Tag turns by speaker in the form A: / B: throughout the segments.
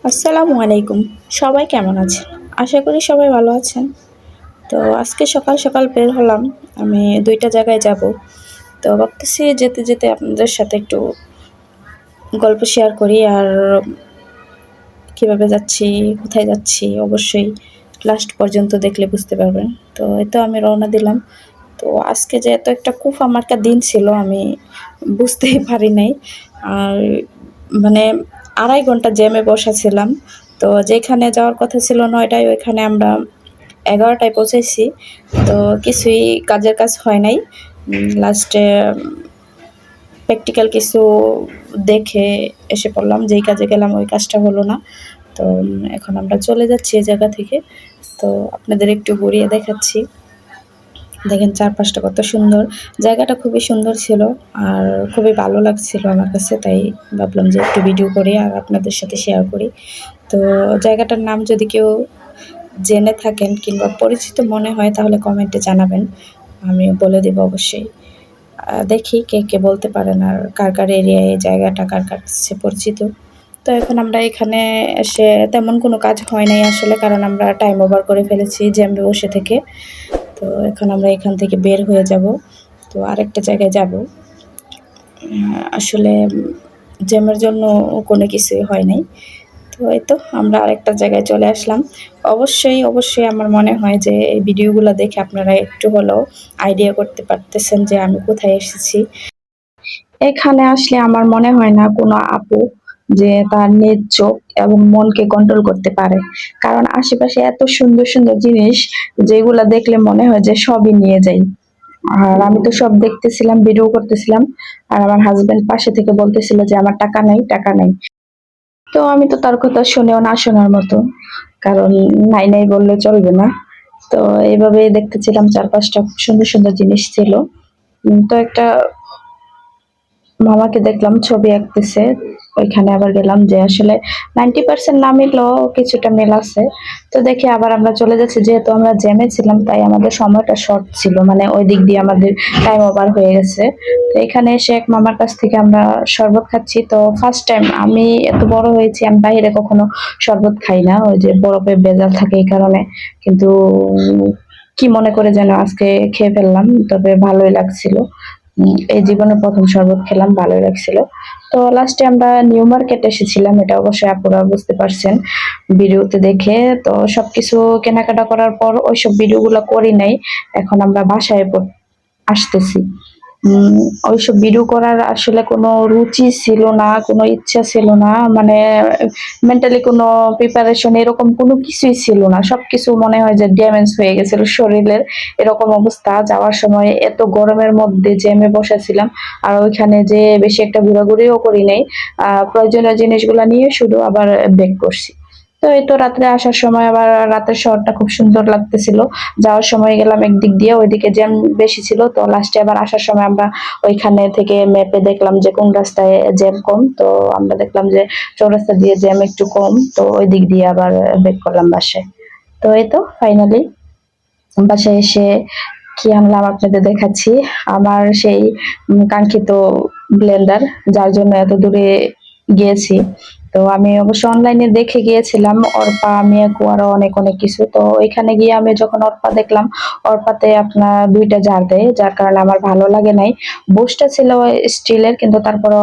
A: আসসালামু আলাইকুম। সবাই কেমন আছেন? আশা করি সবাই ভালো আছেন। তো আজকে সকাল সকাল বের হলাম। আমি ২ টা জায়গায় যাবো। তো ভাবতেছি যেতে, যেতে আপনাদের সাথে একটু গল্প শেয়ার করি। আর কিভাবে যাচ্ছি, কোথায় যাচ্ছি অবশ্যই লাস্ট পর্যন্ত দেখলে বুঝতে পারবেন। তো এই তো আমি রওনা দিলাম। তো আজকে যে এত একটা কুফা মার্কা দিন ছিল আমি বুঝতেই পারি নাই। আর মানে ২.৫ ঘন্টা জ্যামে বসা ছিলাম। তো যেখানে যাওয়ার কথা ছিল ৯ টায় ওইখানে আমরা ১১ টায় পৌঁছেছি। তো কিছুই কাজের কাজ হয় নাই। লাস্টে প্র্যাকটিক্যাল কিছু দেখে এসে পড়লাম। যেই কাজে গেলাম ওই কাজটা হলো না। তো এখন আমরা চলে যাচ্ছি এই জায়গা থেকে। তো আপনাদের একটু ঘুরিয়ে দেখাচ্ছি। দেখেন চারপাশটা কত সুন্দর। জায়গাটা খুবই সুন্দর ছিল আর খুবই ভালো লাগছিল আমার কাছে। তাই ভাবলাম যে একটু ভিডিও করি আর আপনাদের সাথে শেয়ার করি। তো জায়গাটার নাম যদি কেউ জেনে থাকেন কিংবা পরিচিত মনে হয় তাহলে কমেন্টে জানাবেন। আমি বলে দিব অবশ্যই। দেখি কে, কে বলতে পারেন আর কার, কার এরিয়ায় এই জায়গাটা কার কাছে পরিচিত। তো এখন আমরা এখানে এসে তেমন কোনো কাজ হয় নাই আসলে, কারণ আমরা টাইম ওভার করে ফেলেছি জ্যামে বসে থেকে। তো এখন আমরা এখান থেকে বের হয়ে যাব। তো আরেকটা জায়গায় যাব। আসলে জ্যামের জন্য কোনো কিছুই হয় নাই। তো এই তো আমরা আরেকটা জায়গায় চলে আসলাম। অবশ্যই, অবশ্যই আমার মনে হয় যে এই ভিডিওগুলো দেখে আপনারা একটু হলেও আইডিয়া করতে পারতেছেন যে আমি কোথায় এসেছি। এখানে আসলে আমার মনে হয় না কোনো আপু যে তার নিজ চোখ এবং মনকে কন্ট্রোল করতে পারে। কারণ আশেপাশে এত সুন্দর, সুন্দর জিনিস যেগুলা দেখলে মনে হয় যে সবই নিয়ে যাই। আর আমি তো সব দেখতেছিলাম, ভিডিও করতেছিলাম। আর আমার হাসব্যান্ড পাশে থেকে বলতেছিল যে আমার টাকা নাই, টাকা নাই। তো আমি তো তার কথা শুনেও না শোনার মতো। কারণ নাই, নাই বললে চলবে না। তো এইভাবেই দেখতেছিলাম চারপাশটা খুব সুন্দর, সুন্দর জিনিস ছিল। তো একটা মামাকে দেখলাম ছবি আঁকতেছে। ওইখানে আবার গেলাম যে আসলে 90% না মিললেও কিছুটা মিল আছে। তো দেখি আবার আমরা চলে যাচ্ছি, যেহেতু আমরা জ্যামে ছিলাম তাই আমাদের সময়টা শর্ট ছিল, মানে ওই দিক দিয়ে আমাদের টাইম ওভার হয়ে গেছে। তো এখানে এসে এক মামার কাছ থেকে আমরা শরবত খাচ্ছি। তো ফার্স্ট টাইম আমি এত বড় হয়েছি, আমি বাইরে কখনো শরবত খাই না, ওই যে বরফে ভেজাল থাকে এই কারণে। কিন্তু কি মনে করে যেন আজকে খেয়ে ফেললাম, তবে ভালোই লাগছিল। এই জীবনে প্রথম শরবত খেলাম, ভালোই লাগছিল। তো লাস্টে আমরা নিউ মার্কেট এসেছিলাম, এটা অবশ্যই আপুরা বুঝতে পারছেন ভিডিওতে দেখে। তো সবকিছু কেনাকাটা করার পর ওইসব ভিডিওগুলো করি নাই। এখন আমরা বাসায় আসতেছি। উম ওইসব ভিডিও করার আসলে কোনো রুচি ছিল না, কোনো ইচ্ছা ছিল না। মানে মেন্টালি কোনো প্রিপারেশন এরকম কোনো কিছুই ছিল না। সবকিছু মনে হয় যে ড্যামেজ হয়ে গেছিল শরীরের। এরকম অবস্থা। যাওয়ার সময় এত গরমের মধ্যে জ্যামে বসেছিলাম। আর ওইখানে যেয়ে বেশি একটা ঘোরাঘুরিও করি নাই। প্রয়োজনীয় জিনিসগুলা নিয়ে শুধু আবার ব্যাক করছি। তো এই তো রাত্রে আসার সময় আবার রাতের শহরটা খুব সুন্দর লাগতেছিল। যাওয়ার সময় গেলাম একদিক দিয়ে, ওইদিকে জ্যাম বেশি ছিল। তো লাস্টে আবার আসার সময় আমরা ওইখানে থেকে ম্যাপে দেখলাম যে কোন রাস্তায় জ্যাম কম। তো আমরা দেখলাম যে চৌরাস্তা দিয়ে জ্যাম একটু কম। তো ওই দিক দিয়ে আবার ব্যাক করলাম বাসায়। তো এই তো ফাইনালি বাসায় এসে কি আনলাম আপনাদের দেখাচ্ছি। আমার সেই কাঙ্ক্ষিত ব্লেন্ডার, যার জন্য এত দূরে গিয়েছি। তো আমি অবশ্য অনলাইনে দেখে গিয়েছিলাম অর্পা, মিয়াকো আরো অনেক অনেক কিছু। তো ওইখানে গিয়ে আমি যখন অর্পা দেখলাম, অর্পাতে আপনার ২টা জার দেয়, যার কারণে আমার ভালো লাগে নাই। বুশটা ছিল স্টিলের, কিন্তু তারপরে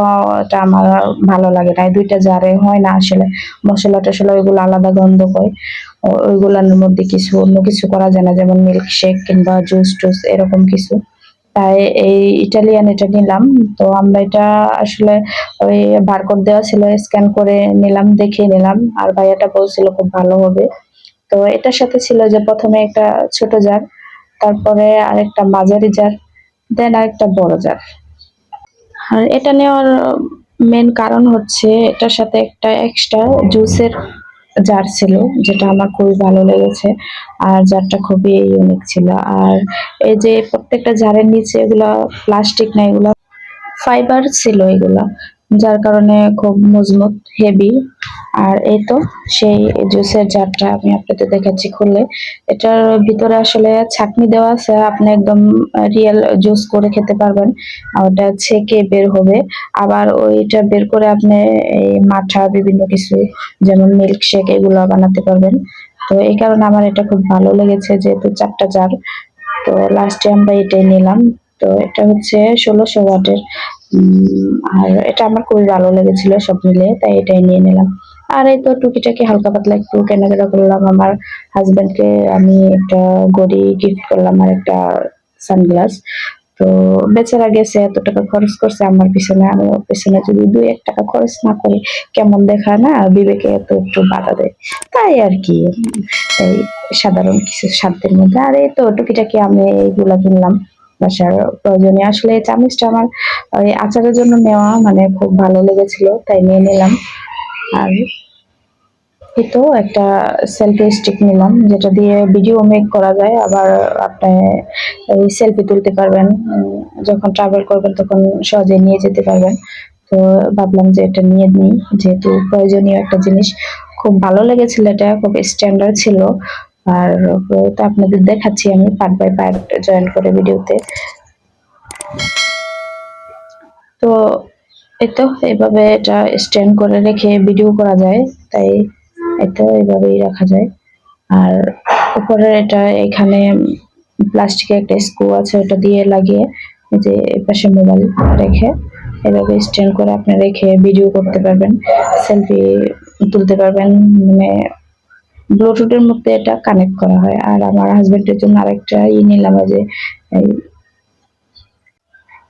A: এটা আমার ভালো লাগে নাই। ২টা জারে হয় না আসলে, মশলা টশলা ওইগুলো আলাদা গন্ধ হয়। ওইগুলোর মধ্যে কিছু অন্য কিছু করা যায় না, যেমন মিল্ক শেক কিংবা জুস টুস এরকম কিছু। তাই এই ইটালিয়ান এটা নিলাম। তো আমরা এটা আসলে ওই বারকোড দেওয়া ছিল, স্ক্যান করে নিলাম, দেখে নিলাম। আর ভাইয়াটা বলছিল খুব ভালো হবে। তো এটার সাথে ছিল যে প্রথমে একটা ছোট জার, তারপরে আরেকটা মাঝারি জার, দেন আরেকটা বড় জার। আর এটা নেওয়ার মেন কারণ হচ্ছে এটার সাথে একটা এক্সট্রা জুসের জার ছিল, যেটা আমার খুবই ভালো লেগেছে। আর জারটা খুবই ইউনিক ছিল। আর এই যে প্রত্যেকটা জারের নিচে এগুলা প্লাস্টিক না, এগুলা ফাইবার ছিল এগুলা। যার কারণে খুব মজবুত হেভি। আর এই তো সেই জুসের জারটা আমি আপনাদের দেখাচ্ছি খুলে। এটার ভিতরে আসলে ছাঁকনি দেওয়া আছে, আপনি একদম রিয়েল জুস করে খেতে পারবেন। আর ওটা ছেঁকে বের হবে। আবার ওইটা বের করে আপনি এই মাঠা বিভিন্ন কিছু যেমন মিল্ক শেক এগুলো বানাতে পারবেন। তো এই কারণে আমার এটা খুব ভালো লেগেছে, যেহেতু 4টা জার। তো লাস্টে আমরা এটাই নিলাম। তো এটা হচ্ছে 1600 ওয়াটের। আর এটা আমার খুবই ভালো লেগেছিল সব মিলে, তাই এটাই নিয়ে নিলাম। আর এই তো টুকিটাকি হালকা পাতলা একটু কেনাকাটা করলাম। আমার হাজবেন্ডকে আমি একটা ঘড়ি গিফট করলাম আর একটা সানগ্লাস। তো বেচারা গেছে এত টাকা খরচ করছে আমার পিছনে, আমি ওর পিছনে যদি 2-1 টাকা খরচ না করি কেমন দেখায় না, বিবেকে তো একটু বাধা দেয়। তাই আর কি, এই সাধারণ কিছু সাধ্যের মধ্যে। আর এই তো টুকিটাকি আমি এইগুলা কিনলাম বাসার প্রয়োজনীয়। আসলে এই চামচটা আমার ওই আচারের জন্য নেওয়া, মানে খুব ভালো লেগেছিল তাই নিয়ে নিলাম। আর এই তো একটা সেলফি স্টিক নিলাম, যেটা দিয়ে ভিডিও মেক করা যায়। আবার আপনি এই সেলফি তুলতে পারবেন, যখন ট্রাভেল করবেন তখন সহজে নিয়ে যেতে পারবেন। তো ভাবলাম যে এটা নিয়ে নিই, যেহেতু প্রয়োজনীয় একটা জিনিস। খুব ভালো লেগেছিল, এটা খুব স্ট্যান্ডার্ড ছিল। আর তো আপনাদের দেখাচ্ছি আমি পার্ট বাই পার্ট জয়েন করে ভিডিওতে। তো এই তো এইভাবে এটা স্ট্যান্ড করে রেখে ভিডিও করা যায়, তাই এই তো এইভাবেই রাখা যায়। আর উপরে এটা এখানে প্লাস্টিকের একটা স্ক্রু আছে, ওটা দিয়ে লাগিয়ে এই যে এপাশে মোবাইল রেখে এভাবে স্ট্যান্ড করে আপনি রেখে ভিডিও করতে পারবেন, সেলফি তুলতে পারবেন। মানে ব্লুটুথের মধ্যে এটা কানেক্ট করা হয়। আর আমার হাজবেন্ডের জন্য আরেকটা নিলাম, ওই যে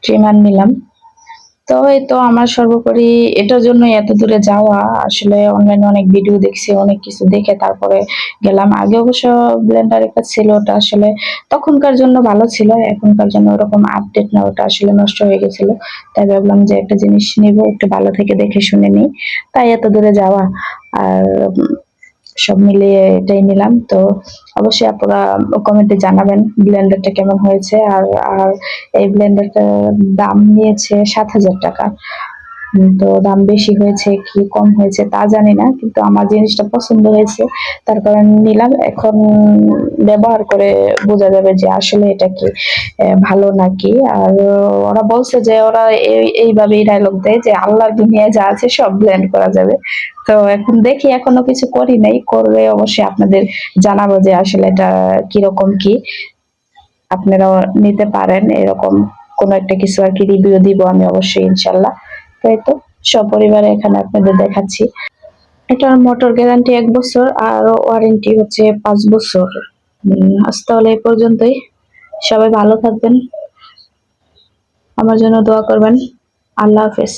A: ট্রিমার নিলাম। তো এই তো আমার সর্বোপরি এটার জন্য এত দূরে যাওয়া। আসলে অনলাইনে অনেক ভিডিও দেখছি, অনেক কিছু দেখে তারপরে গেলাম। আগে অবশ্য ব্লেন্ডার একটা ছিল, ওটা আসলে তখনকার জন্য ভালো ছিল, এখনকার জন্য ওরকম আপডেট না, ওটা আসলে নষ্ট হয়ে গেছিল। তাই ভাবলাম যে একটা জিনিস নিব, একটু ভালো থেকে দেখে শুনে নিই, তাই এত দূরে যাওয়া। আর সব মিলিয়ে এটাই নিলাম। তো অবশ্যই আপনারা কমেন্টে জানাবেন ব্লেন্ডারটা কেমন হয়েছে। আর আর এই ব্লেন্ডারটার দাম নিয়েছে 7,000 টাকা। তো দাম বেশি হয়েছে কি কম হয়েছে তা জানি না, কিন্তু আমার জিনিসটা পছন্দ হয়েছে, তার কারণে নিলাম। এখন ব্যবহার করে বোঝা যাবে যে আসলে এটা কি ভালো নাকি। আর ওরা বলছে যে ওরা এইভাবেই ডায়লগ দেয় যে আল্লাহর দুনিয়ায় যা আছে সব ব্লেন্ড করা যাবে। তো এখন দেখি, এখনো কিছু করি নাই, করলে অবশ্যই আপনাদের জানাবো যে আসলে এটা কিরকম কি। আপনারাও নিতে পারেন এরকম কোনো একটা কিছু আর কি, রিভিউ দিব আমি অবশ্যই ইনশাল্লাহ। তাই তো সপরিবারে এখানে আপনাদের দেখাচ্ছি। এটার মোটর গ্যারান্টি 1 বছর আর ওয়ারেন্টি হচ্ছে 5 বছর। আজ তাহলে এই পর্যন্তই। সবাই ভালো থাকবেন, আমার জন্য দোয়া করবেন। আল্লাহ হাফেজ।